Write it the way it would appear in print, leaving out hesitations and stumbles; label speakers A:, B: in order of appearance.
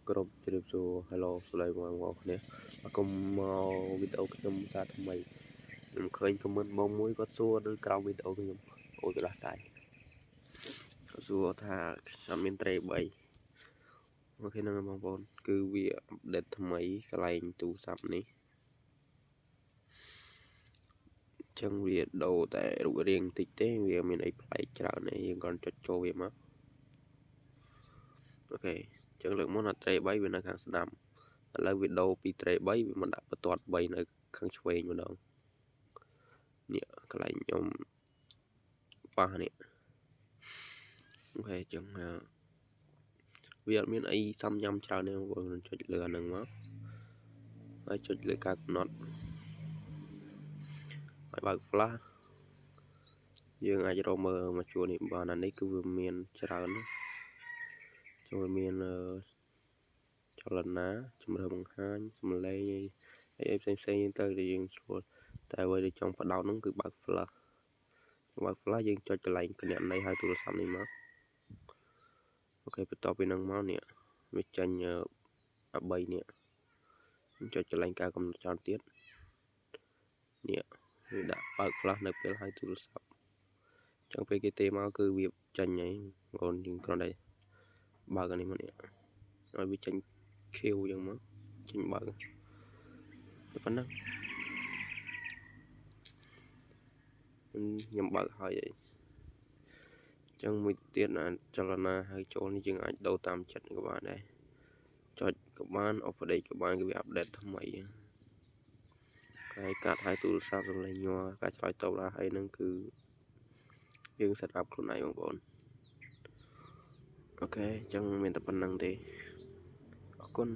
A: Group trip to hello slide one here. A come with open that may khơi comment mong muốn có xua đôi cầu with open ô từ là sai xua tha sắm miền tây bảy ok năng mong bon cứ việc update mấy cái lại tụ sắm ní chân việc đầu tại rủ riêng thực tế việc mình ấy phải chào này còn cho việc mà ok chân lượng món là tây bảy bên là hàng nằm là việc đầu bị tây bảy mình đã bắt toàn bảy nơi khang chơi mà đâu nhỉ cái lại nhóm ba nè ok chân việc miền ấy xăm nhâm chào nên còn cho lừa nâng máuហើយចុចលើការកំណត់ហើយបើក flash យើងអាចរកមើលមកជួរនេះបានអានេះគឺវាមានច្រើនណាស់ចូលមានចលនាជំរឿបង្ហាញសំឡេងអីផ្សេងទៅដែលយើងស្រួលតែអ្វីដែលចង់បដោតនោះគឺបើក flash យើងចុចកន្លែងគណនីហើយទូរស័ព្ទនេះមកអូខេបន្ទាប់ពីនឹងមកនេះវាចាញ់13នេះចុចកន្លែងការកំណត់ចោលទៀតនេះវាដាក់បើក flash នៅពេលហើយទូរស័ព្ទចឹងពេលគេទេមកគឺវាចាញ់ហើយបងប្អូនយើងគ្រាន់តែបើកអានេះមកនេះឲ្យវាចាញ់ខៀវចឹងមកចាញ់បើកតែប៉ុណ្ណឹងខ្ញុំបើកហើយចឹងមួយទៀតចលនាហើយចូលនេះយើងអាចដូរតាមចិត្តក៏បានដែរចុចក៏បានupdateក៏បានគឺវាអាប់ដេតថ្មីហើយកាត់ហើយទូរស័ព្ទសំឡេងញ័រការឆ្លើយតបដល់ហើយនឹងគឺយើង set up ខ្លួនឯងបងប្អូនអូខេអញ្ចឹងមានតែប៉ុណ្្នឹងទេអរគុណ